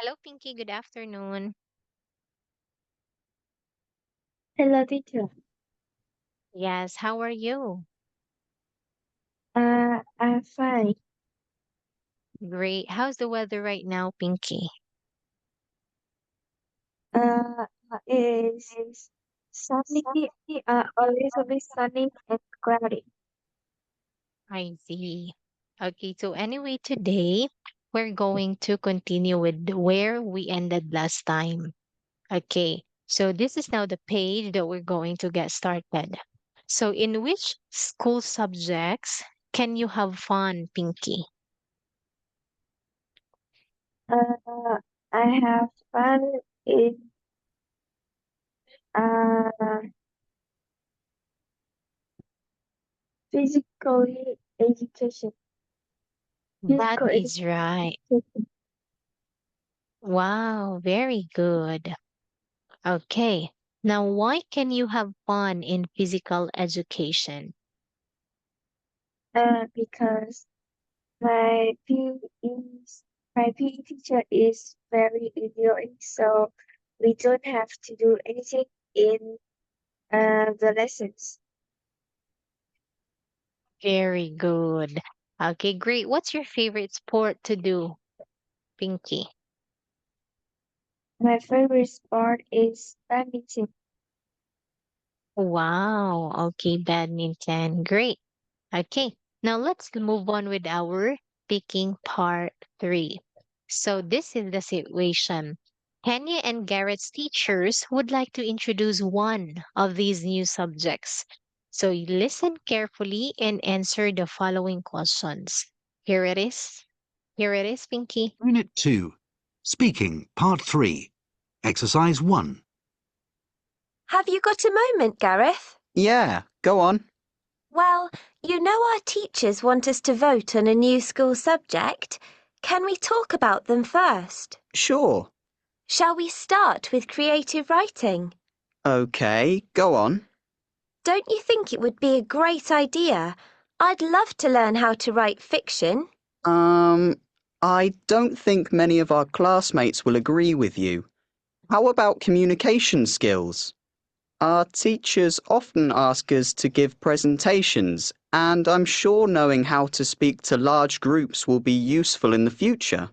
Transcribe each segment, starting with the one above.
Hello, Pinky. Good afternoon. Hello, teacher. Yes, how are you? I'm fine. Great. How's the weather right now, Pinky? Uh, is sunny, always a bit sunny and cloudy. I see. Okay, so anyway, today we're going to continue with where we ended last time. Okay, so this is now the page that we're going to get started. So, in which school subjects can you have fun, Pinky? Uh, I have fun in uh physically education. That Physical is right. education. Wow, very good. Okay. Now, why can you have fun in physical education? Because my my PE teacher is very enjoying, so we don't have to do anything in the lessons. Very good. Okay, great. What's your favorite sport to do, Pinky? My favorite sport is badminton. Wow. Okay, badminton. Great. Okay. Now let's move on with our picking part three. So this is the situation. Kenya and Garrett's teachers would like to introduce one of these new subjects. So you listen carefully and answer the following questions. Here it is. Here it is, Pinky. Unit 2. Speaking, Part 3. Exercise 1. Have you got a moment, Gareth? Yeah, go on. Well, you know our teachers want us to vote on a new school subject. Can we talk about them first? Sure. Shall we start with creative writing? Okay, go on. Don't you think it would be a great idea? I'd love to learn how to write fiction. Um, I don't think many of our classmates will agree with you. How about communication skills? Our teachers often ask us to give presentations, and I'm sure knowing how to speak to large groups will be useful in the future.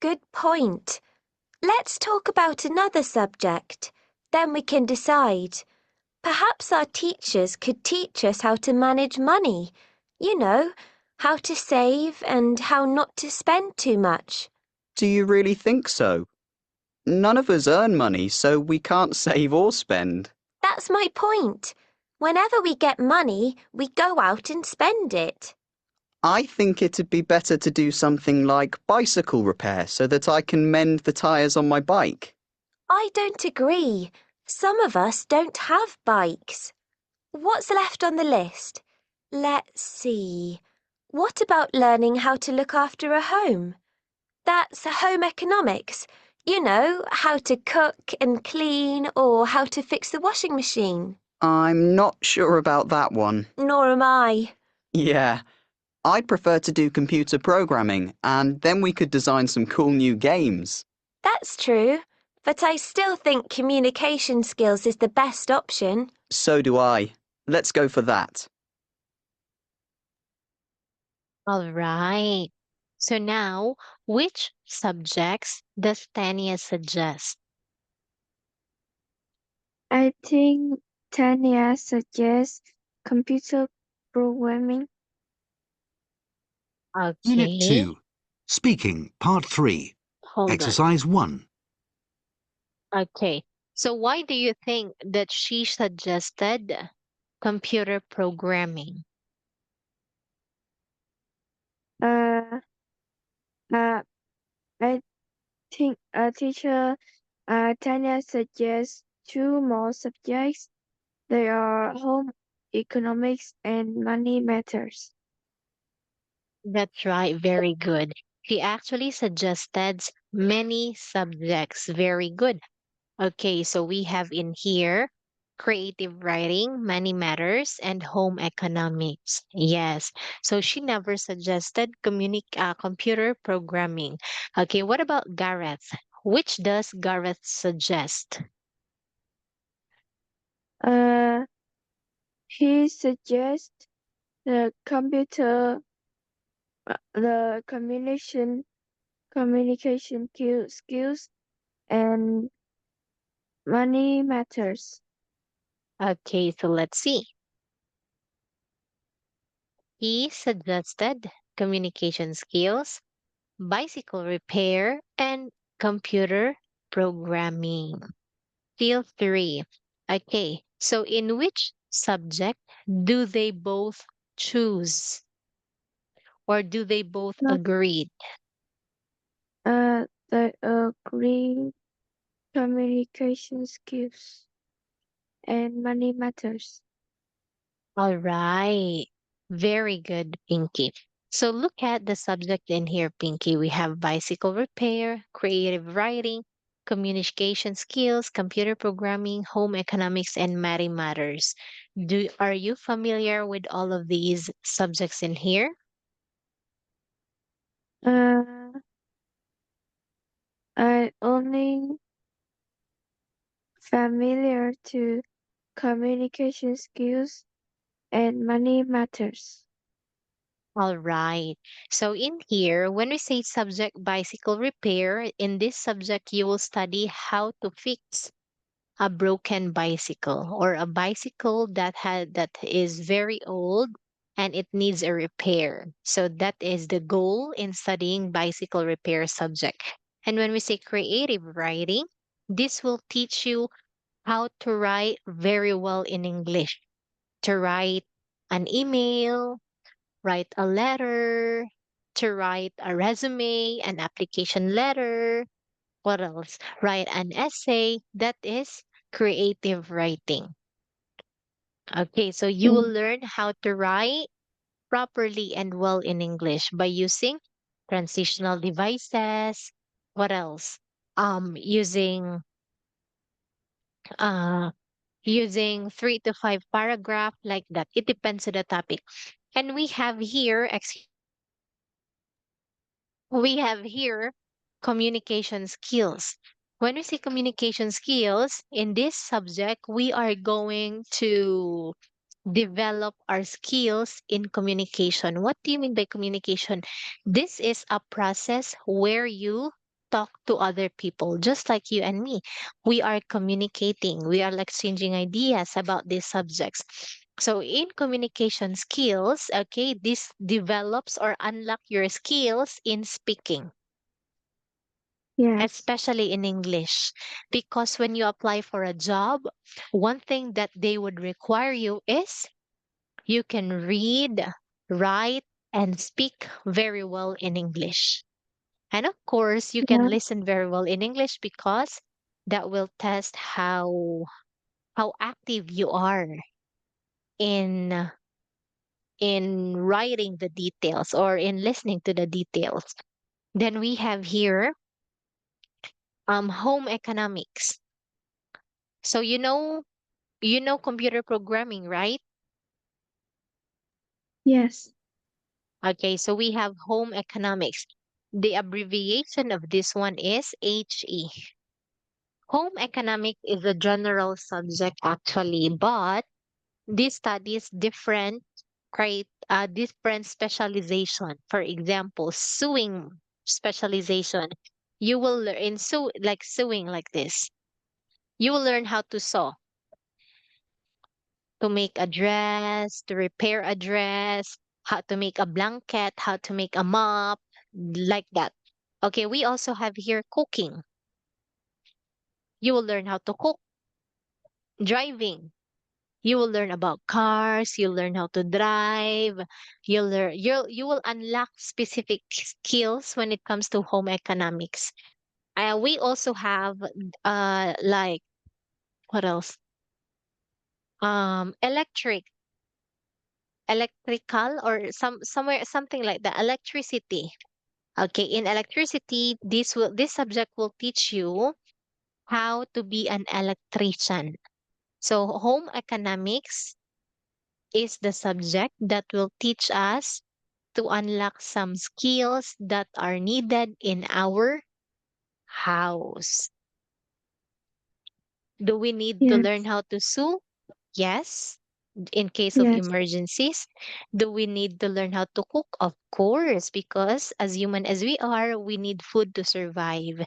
Good point. Let's talk about another subject. Then we can decide. Perhaps our teachers could teach us how to manage money. You know, how to save and how not to spend too much. Do you really think so? None of us earn money, so we can't save or spend. That's my point. Whenever we get money, we go out and spend it. I think it'd be better to do something like bicycle repair so that I can mend the tyres on my bike. I don't agree. Some of us don't have bikes. What's left on the list? Let's see. What about learning how to look after a home? That's home economics. You know, how to cook and clean or how to fix the washing machine. I'm not sure about that one. Nor am I. Yeah, I'd prefer to do computer programming, and then we could design some cool new games. That's true. But I still think communication skills is the best option. So do I. Let's go for that. All right. So now, which subjects does Tanya suggest? I think Tanya suggests computer programming. Unit Okay, 2. Speaking, Part 3. hold on. Exercise 1. Okay. So why do you think that she suggested computer programming? Uh, uh, I think teacher Tanya suggests two more subjects. They are home economics and money matters. That's right, very good. She actually suggested many subjects. Very good. Okay, so we have in here creative writing, money matters, and home economics. Yes. So she never suggested computer programming. Okay, what about Gareth? Which does Gareth suggest? Uh, he suggests the the communication skills and money matters. Okay, so let's see. He suggested communication skills, bicycle repair, and computer programming. Field 3. Okay, so in which subject do they both choose? Or do they both Not agree? the agree communication skills and money matters. All right. Very good, Pinky. So look at the subject in here, Pinky. We have bicycle repair, creative writing, communication skills, computer programming, home economics, and matters. Are you familiar with all of these subjects in here? Uh, I only familiar to communication skills and money matters. All right. So in here, when we say subject bicycle repair, in this subject, you will study how to fix a broken bicycle or a bicycle that is very old and it needs a repair. So that is the goal in studying bicycle repair subject. And when we say creative writing, this will teach you how to write very well in English, to write an email, write a letter, to write a resume, an application letter. What else? Write an essay. That is creative writing. Okay, so you will Mm, learn how to write properly and well in English by using transitional devices. What else? Using uh using 3 to 5 paragraph like that. It depends on the topic. And we have here communication skills. When we say communication skills, in this subject, we are going to develop our skills in communication. What do you mean by communication? This is a process where you talk to other people, just like you and me. We are communicating, we are exchanging ideas about these subjects. So, in communication skills, okay, this develops or unlock your skills in speaking, yes. especially in English. Because when you apply for a job, one thing that they would require you is you can read, write, and speak very well in English. And of course, you can Yeah. listen very well in English because that will test how active you are in in writing the details or in listening to the details. Then we have here home economics. So you know computer programming, right? Yes. Okay, so we have home economics. The abbreviation of this one is HE. Home economics is a general subject actually, but this studies different specialization. For example, sewing specialization. You will learn in sewing like this. You will learn how to sew, to make a dress, to repair a dress, how to make a blanket, how to make a mop, like that. Okay, we also have here cooking. You will learn how to cook, driving. You will learn about cars, you'll learn how to drive, you will unlock specific skills when it comes to home economics. We also have like what else? Electrical or somewhere something like that, electricity. Okay, in electricity, this subject will teach you how to be an electrician. So home economics is the subject that will teach us to unlock some skills that are needed in our house. Do we need to Yes. learn how to sew? Yes. In case of Yes. emergencies. Do we need to learn how to cook? Of course, because as human as we are, we need food to survive.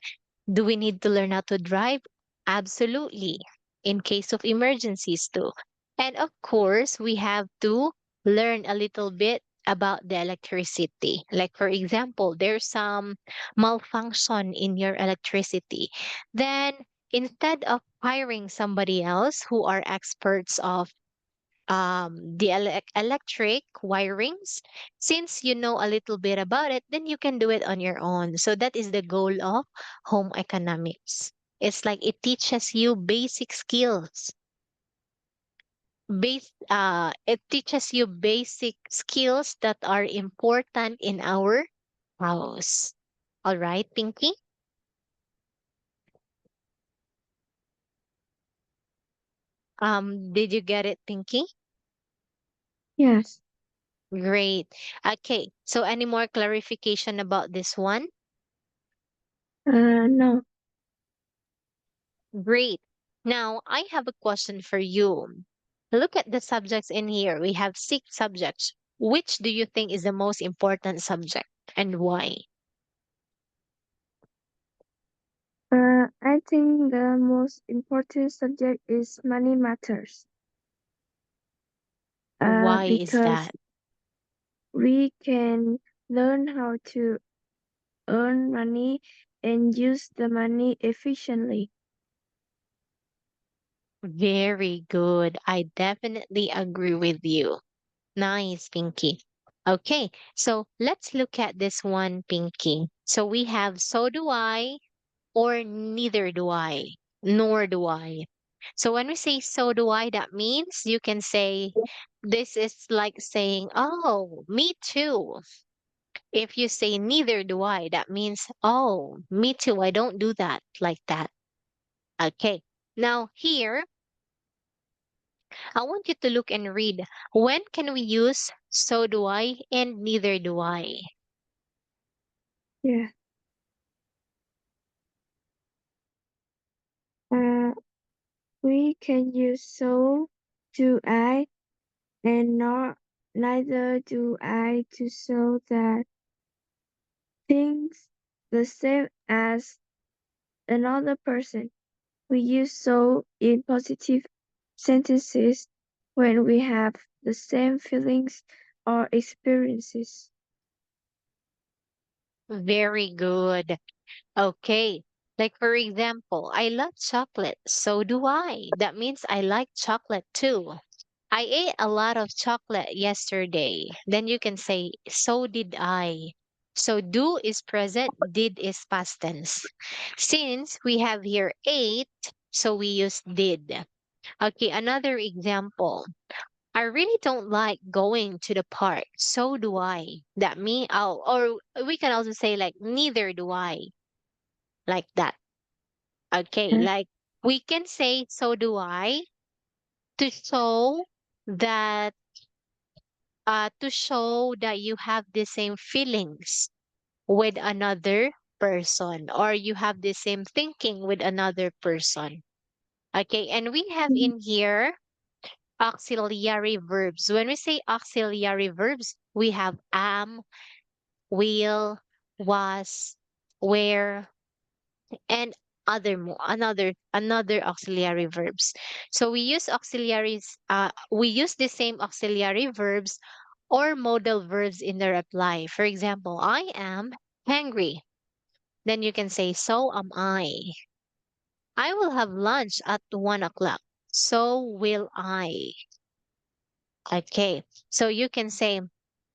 Do we need to learn how to drive? Absolutely. In case of emergencies too. And of course, we have to learn a little bit about the electricity. Like for example, there's some malfunction in your electricity. Then instead of hiring somebody else who are experts of the electric wirings, since you know a little bit about it, then you can do it on your own. So that is the goal of home economics. It's like it teaches you basic skills. It teaches you basic skills that are important in our house. All right, Pinky? Did you get it, Pinky? Yes. Great. Okay. So any more clarification about this one? No. Great. Now, I have a question for you. Look at the subjects in here. We have 6 subjects. Which do you think is the most important subject and why? I think the most important subject is money matters. Why is Because that? we can learn how to earn money and use the money efficiently. Very good. I definitely agree with you. Nice, Pinky. Okay, so let's look at this one, Pinky. So we have so do I or neither do I, nor do I. So when we say so do I, that means you can say this is like saying, oh, me too. If you say neither do I, that means, oh, me too. I don't do that like that. Okay. Now here, I want you to look and read. When can we use so do I and neither do I? Yeah. Uh, we can use so do I and not neither do I to show that things the same as another person. We use so in positive sentences when we have the same feelings or experiences. Very good. Okay. Like for example, I love chocolate. So do I. That means I like chocolate too. I ate a lot of chocolate yesterday. Then you can say, so did I. So do is present, did is past tense. Since we have here ate, so we use did. Okay, another example. I really don't like going to the park. So do I. That me, oh, or we can also say like neither do I. Like that. Okay, Uh, like we can say so do I to show that you have the same feelings with another person or you have the same thinking with another person. Okay, and we have mhm. in here auxiliary verbs. When we say auxiliary verbs, we have am, will, was, were, and another auxiliary verbs. So we use the same auxiliary verbs or modal verbs in the reply. For example, I am hungry. Then you can say so am I. I will have lunch at 1 o'clock. So will I. Okay. So you can say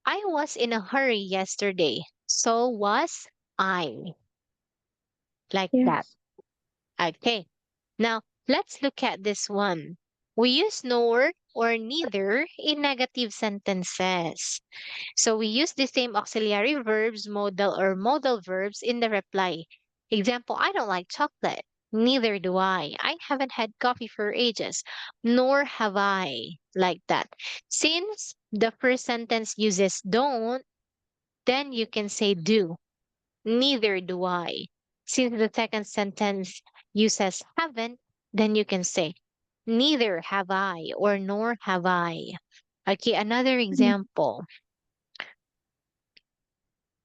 I was in a hurry yesterday. So was I. Like that. Yes. Okay. Now, let's look at this one. We use nor or neither in negative sentences. So we use the same auxiliary verbs, modal or modal verbs in the reply. Example, I don't like chocolate. Neither do I. I haven't had coffee for ages. Nor have I. Like that. Since the first sentence uses don't, then you can say do. Neither do I. Since the second sentence uses haven't, then you can say, neither have I or nor have I. Okay, another example.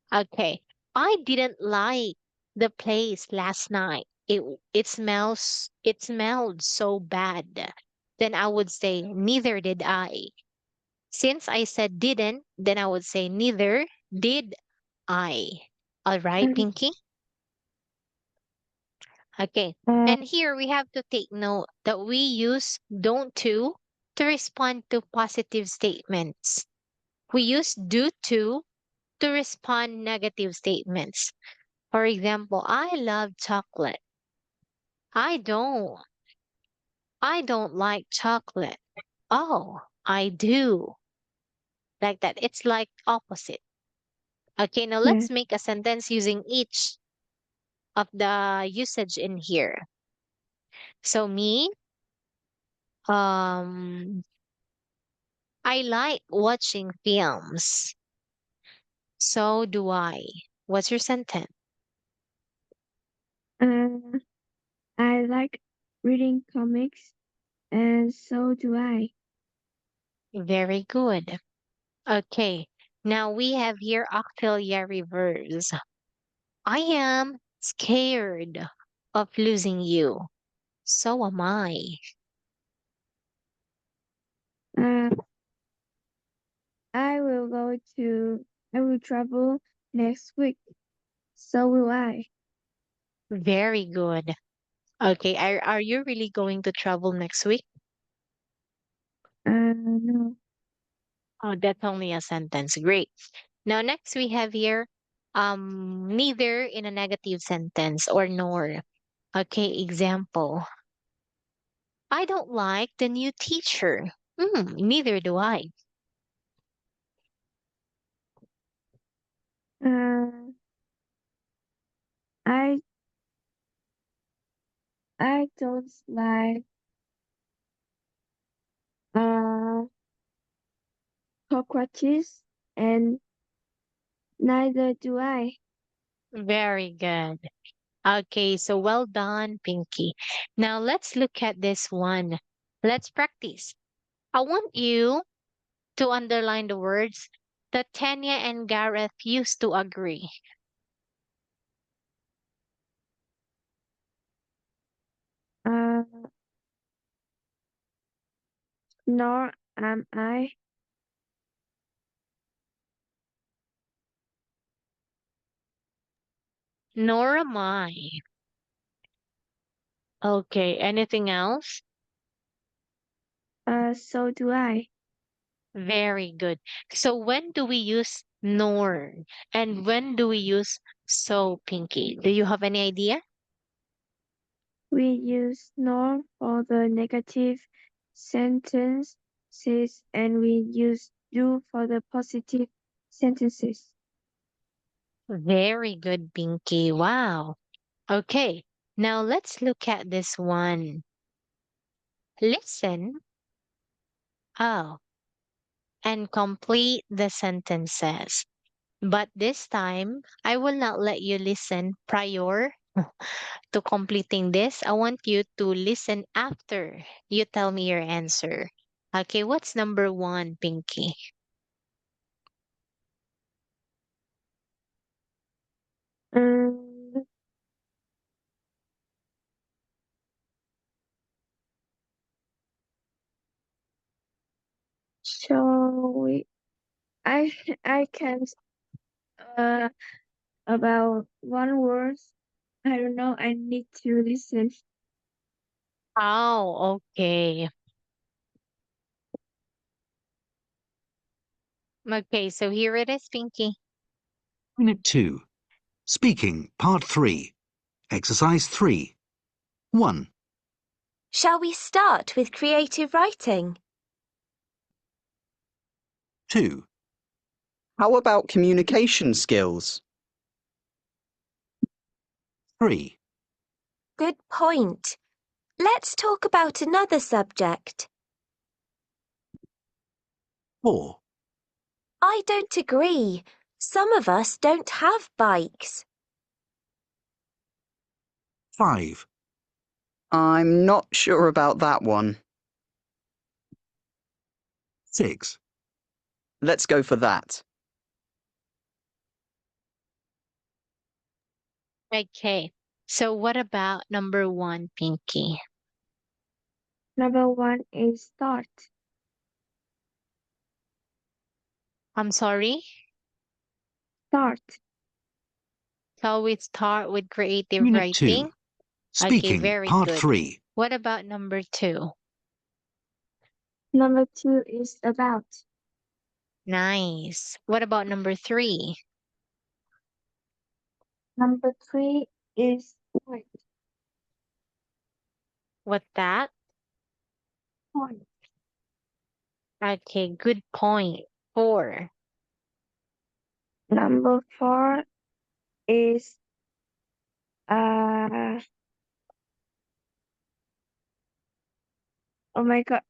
Okay, I didn't like the place last night. It smelled so bad. Then I would say neither did I. Since I said didn't, then I would say neither did I. All right, Um, Pinky? Okay. uh, And here we have to take note that we use don't to respond to positive statements. We use do to respond negative statements. For example, I love chocolate. I don't. I don't like chocolate. Oh, I do. Like that. It's like opposite. Okay, now yeah. let's make a sentence using each of the usage in here. So me, um, I like watching films. So do I. What's your sentence? Uh, I like reading comics, and so do I. Very good. Okay. Now we have here auxiliary verbs. I am scared of losing you. So am I. Uh, I will go to, I will travel next week. So will I. Very good. Okay. Are you really going to travel next week? No. Oh, that's only a sentence. Great. Now next we have here neither in a negative sentence or nor. Okay, example. I don't like the new teacher. Neither do I. Uh, I, I don't like, uh, cockroaches, and neither do I. Very good. Okay, so well done, Pinky. Now let's look at this one. Let's practice. I want you to underline the words that Tanya and Gareth used to agree. Uh, nor am I. Nor am I. Okay, anything else? So do I. Very good. So when do we use nor? And when do we use so, Pinky? Do you have any idea? We use nor for the negative sentences, and we use do for the positive sentences. Very good, Pinky. Wow. Okay, now let's look at this one. Listen, oh, and complete the sentences. But this time, I will not let you listen prior to completing this. I want you to listen after you tell me your answer. Okay, what's number one, Pinky? Um, so we, I, I can't, uh, about one word. I don't know. I need to listen. Oh, okay. Okay, so here it is, Pinky. Unit 2. Speaking, Part 3. Exercise 3. 1, Shall we start with creative writing? 2, How about communication skills? 3, Good point. Let's talk about another subject. 4, I don't agree. Some of us don't have bikes. 5, I'm not sure about that one. 6, Let's go for that. Okay. So what about number 1, Pinky? Number one is start. I'm sorry? Start. Shall we start with creative Unit 2. writing? Okay, Speaking, very Part good. 3. What about number 2? Number two is about. Nice. What about number 3? Number three is point. What that? Point. Okay, good point. 4. Number four is uh oh my god,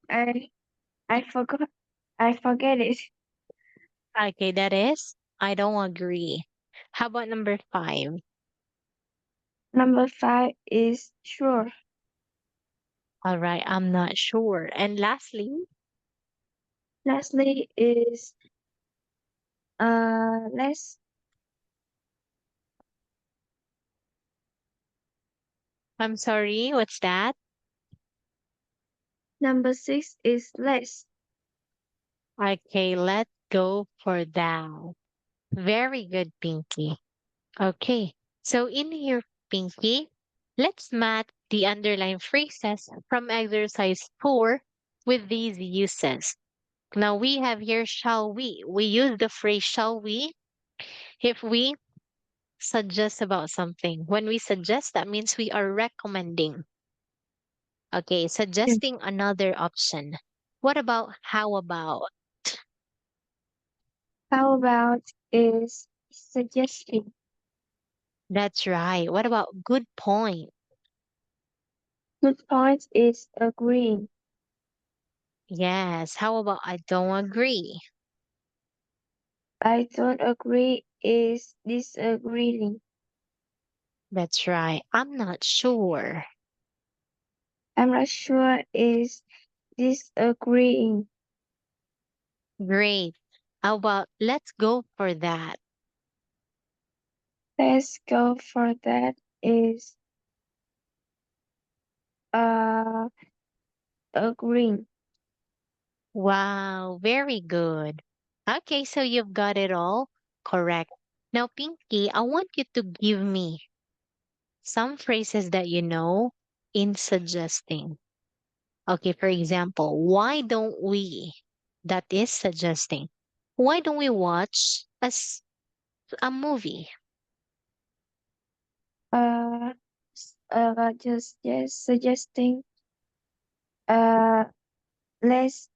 I forgot. I forget it. Okay, that is, I don't agree. How about number 5? Number five is sure. All right, I'm not sure. And lastly, Lastly is less. I'm sorry, what's that? Number six is less. Okay, let's go for that. Very good, Pinky. Okay, so in here, Pinky, let's match the underlined phrases from exercise 4 with these uses. Now we have here, shall we? We use the phrase shall we if we suggest about something. When we suggest, that means we are recommending. Okay, Yes. suggesting another option. What about how about? How about is suggesting. That's right. What about good point? Good point is agreeing. Yes. How about I don't agree? I don't agree is disagreeing. That's right. I'm not sure. I'm not sure is disagreeing. Great. How about let's go for that? Let's go for that is uh agreeing. Wow, very good. Okay, so you've got it all correct. Now, Pinky, I want you to give me some phrases that you know in suggesting. Okay, for example, why don't we? That is suggesting. Why don't we watch a movie? Uh, just suggesting. Uh, let's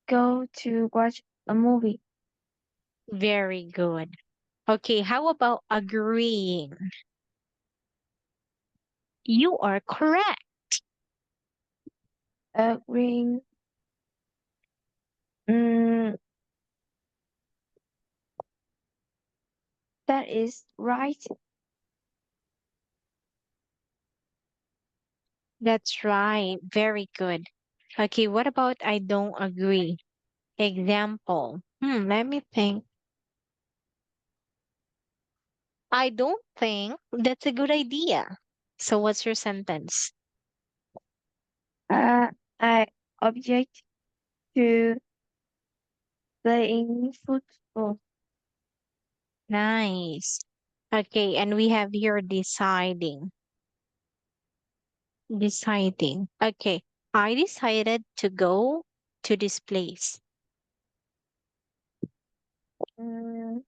go to watch a movie. Very good. Okay, how about agreeing? You are correct. Agreeing. Mm, that is right. That's right. Very good. Okay, what about I don't agree? Example. Let me think. I don't think that's a good idea. So what's your sentence? I object to playing football. Nice. Okay, and we have here deciding. Deciding. Okay, I decided to go to this place. Mm,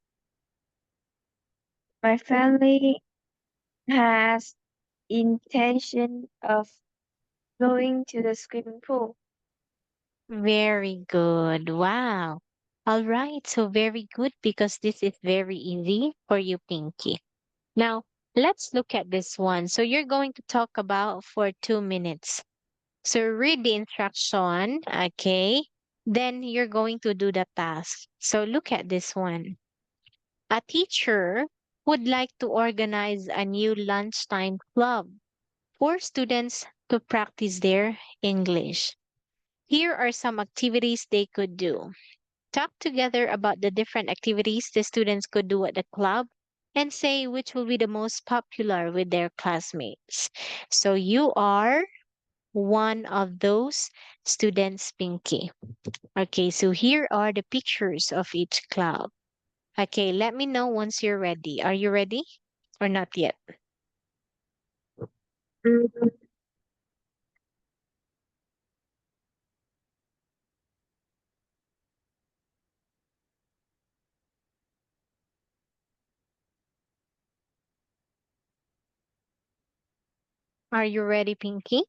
my family has intention of going to the swimming pool. Very good. Wow. All right, so very good because this is very easy for you, Pinky. Now, let's look at this one. So you're going to talk about for 2 minutes. So read the instruction, okay? Then you're going to do the task. So look at this one. A teacher would like to organize a new lunchtime club. for students to practice their English. Here are some activities they could do. Talk together about the different activities the students could do at the club and say which will be the most popular with their classmates. So you are one of those students, Pinky. Okay, so here are the pictures of each club. Okay, let me know once you're ready. Are you ready or not yet? Mm, Are you ready, Pinky?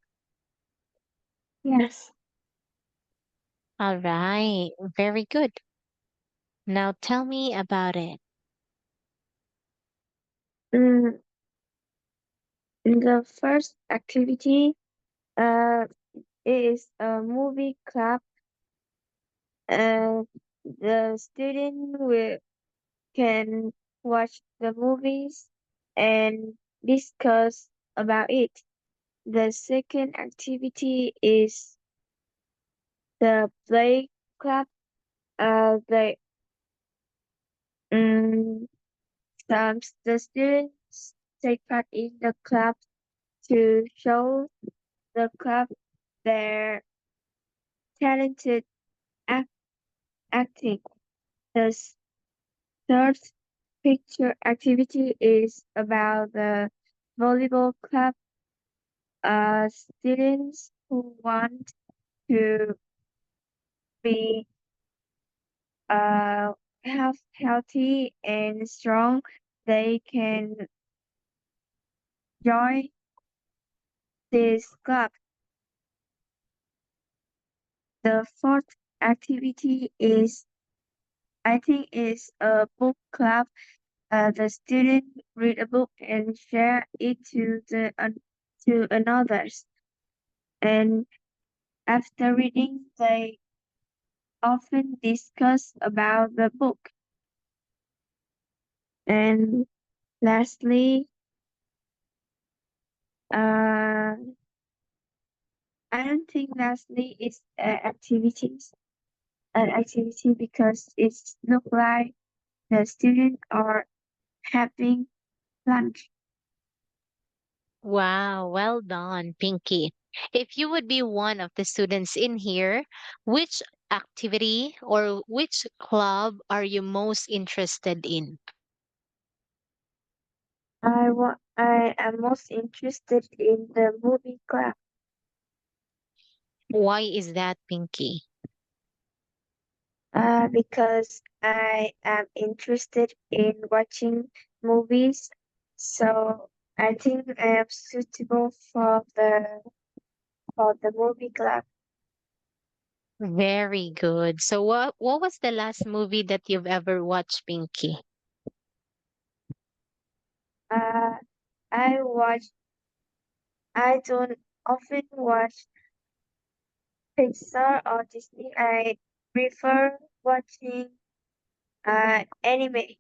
yes. All right, very good. Now tell me about it. Mm, in the first activity, uh, is a movie club. Uh, the student will can watch the movies and discuss about it. The second activity is the play club. The um, the students take part in the club to show the club their talented act- acting. The third picture activity is about the volleyball club. Students who want to be uh healthy and strong, they can join this club. The fourth activity is, I think, is a book club. The student read a book and share it to another's. And after reading, they often discuss about the book. And lastly, uh, I don't think lastly is activities. An activity because it's look like the students are having lunch. Wow, well done, Pinky. If you would be one of the students in here, which activity or which club are you most interested in? I am most interested in the movie club Why is that, Pinky? because I am interested in watching movies. So I think I am suitable for the movie club. Very good. So what was the last movie that you've ever watched, Pinky? Uh, I watch. I don't often watch Pixar or Disney. I prefer watching anime.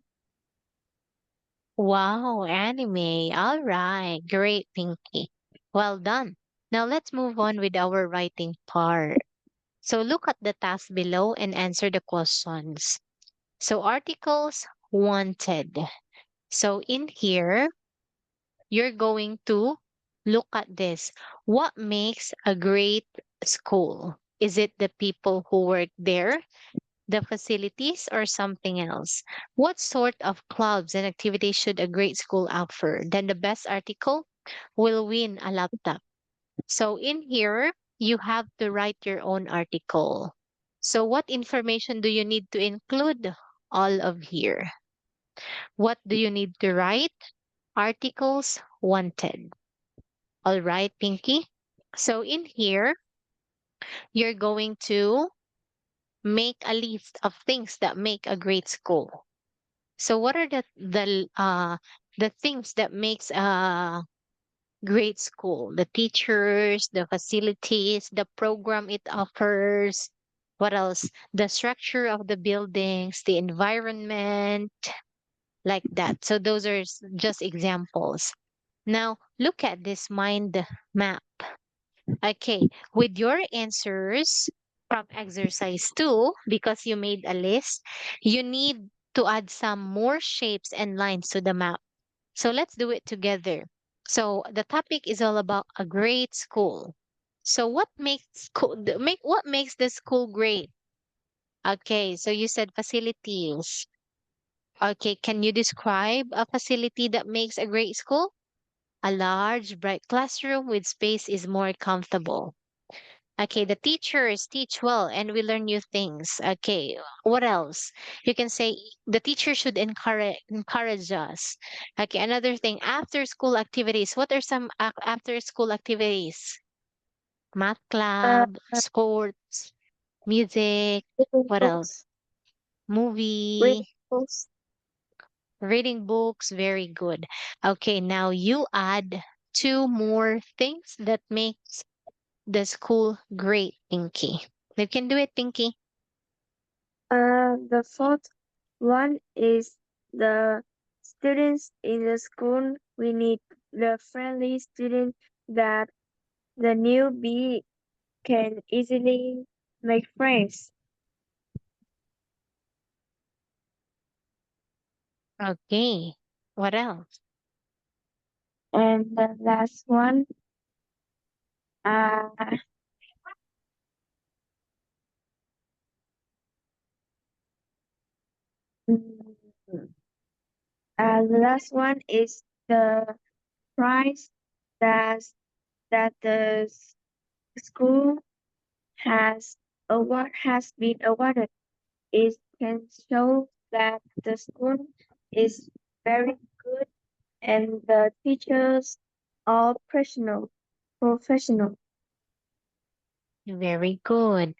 Wow, anime. All right. Great, Pinky. Well done. Now let's move on with our writing part. So look at the task below and answer the questions. So articles wanted. So in here, you're going to look at this. What makes a great school? Is it the people who work there, the facilities, or something else? What sort of clubs and activities should a great school offer? Then the best article will win a laptop. So in here, you have to write your own article. So what information do you need to include? All of here. What do you need to write? Articles wanted. All right, Pinky. So in here, you're going to make a list of things that make a great school. So what are the things that makes a great school? The teachers, the facilities, the program it offers. What else? The structure of the buildings, the environment, like that. So those are just examples. Now, look at this mind map. Okay, with your answers from exercise 2, because you made a list, you need to add some more shapes and lines to the map. So let's do it together. So the topic is all about a great school. So what makes the school great? Okay, so you said facilities. Okay, can you describe a facility that makes a great school? A large, bright classroom with space is more comfortable. Okay, the teachers teach well and we learn new things. Okay, what else? You can say the teacher should encourage us. Okay, another thing, after school activities. What are some after school activities? Math Uh, club, sports, music, reading what else? books, reading Movie, books. reading books, very good. Okay, now you add two more things that makes the school great, Pinky. You can do it, Pinky. The fourth one is the students in the school. We need the friendly student that the newbie can easily make friends. Okay. What else? And the last one, uh, mm, the last one is the prize that that the school has been awarded. It can show that the school is very good and the teachers are professional. Very good.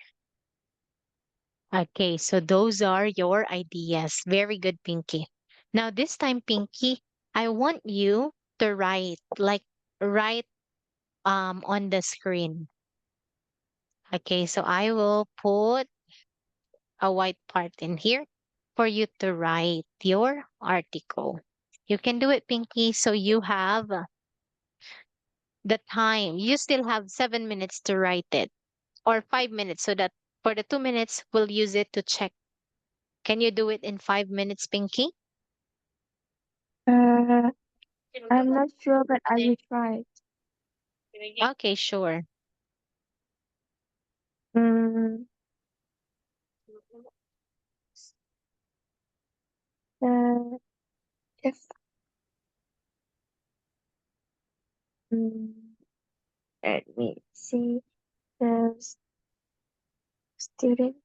Okay, so those are your ideas. Very good, Pinky. Now, this time, Pinky, I want you to write on the screen. Okay, so I will put a white part in here for you to write your article. You can do it, Pinky. So you have the time. You still have 7 minutes to write it, or 5 minutes, so that for the 2 minutes, we'll use it to check. Can you do it in 5 minutes, Pinky? Uh, I'm not sure, but I will try. Okay, sure. Mm, uh, if, mm, Let me see the student.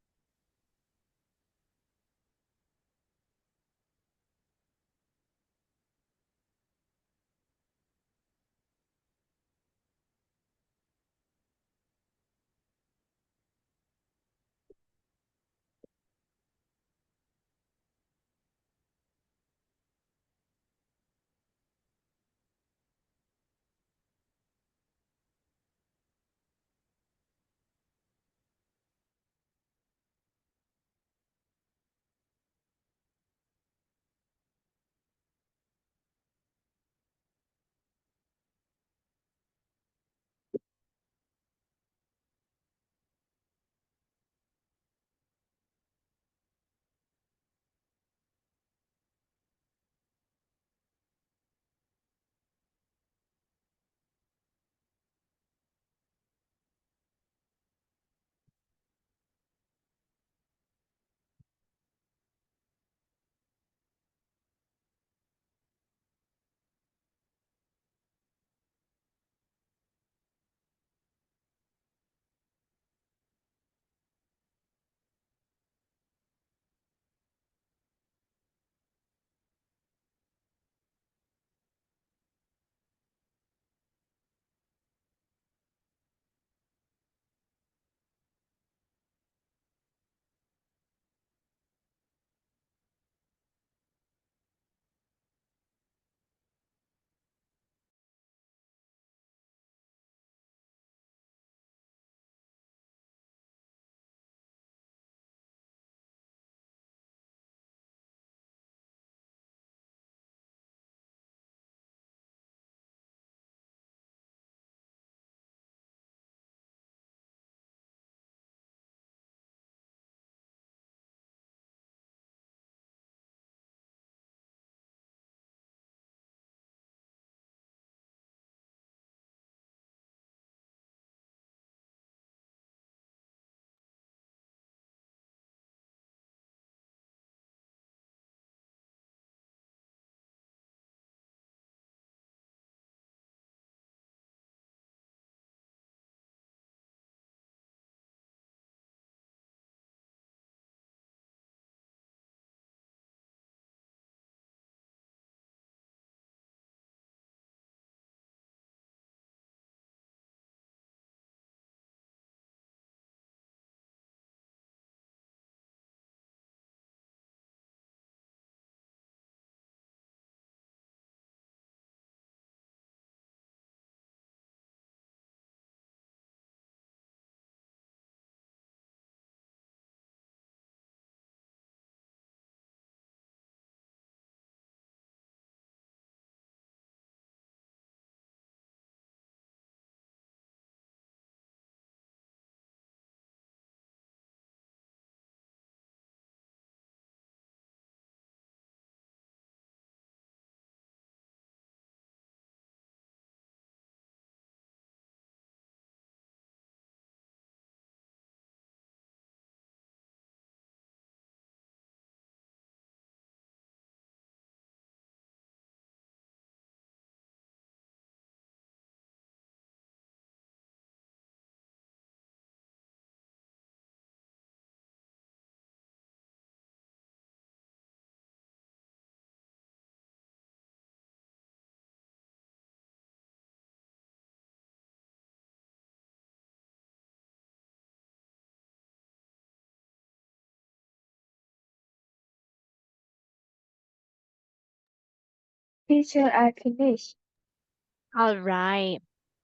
Teacher, I finished. All right.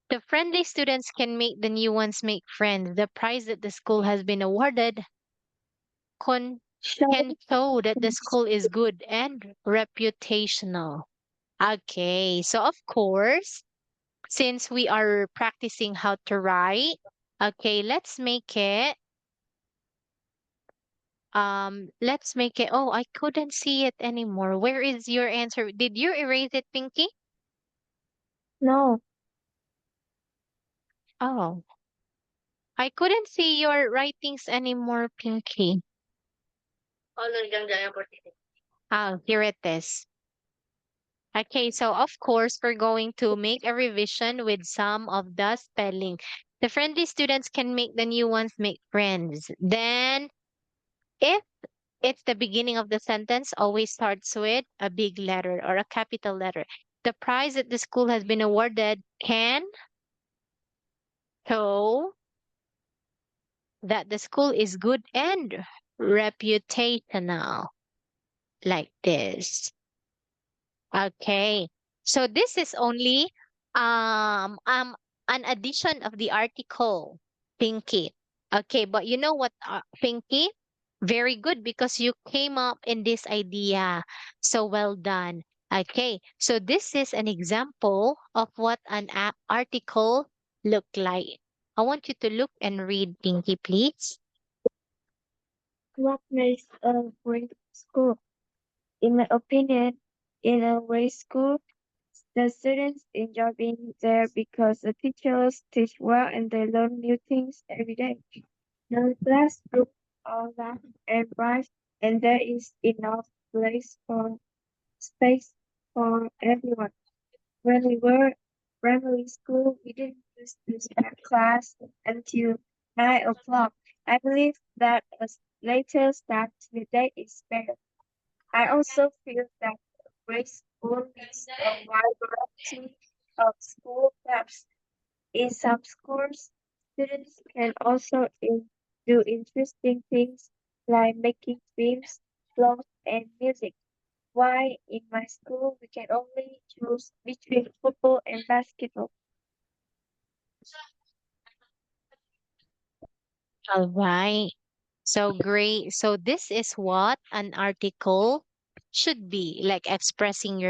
The friendly students can make the new ones make friends. The prize that the school has been awarded can Show. show that the school is good and reputational. Okay, so of course, since we are practicing how to write, okay, let's make it, oh, I couldn't see it anymore. Where is your answer? Did you erase it, Pinky? No. Oh, I couldn't see your writings anymore, Pinky. Oh, here it is. Okay, so of course, we're going to make a revision with some of the spelling. The friendly students can make the new ones make friends. Then, if it's the beginning of the sentence, always starts with a big letter or a capital letter. The prize that the school has been awarded can show that the school is good and reputational, like this. Okay. So this is only an addition of the article, Pinky. Okay, but you know what, Pinky? Very good because you came up in this idea. So well done. Okay, so this is an example of what an article look like. I want you to look and read, Pinky, please. What makes a great school? In my opinion, in a great school, the students enjoy being there because the teachers teach well and they learn new things every day. The classroom are large and bright, and there is enough space for everyone. When we were primary school, we didn't used to start class until 9 o'clock. I believe that a later start to the day is better. I also feel that great school needs a wide variety of school clubs. In some schools, students can also do interesting things like making films, blogs, and music. Why in my school we can only choose between football and basketball. All right. So great. So this is what an article should be, like expressing your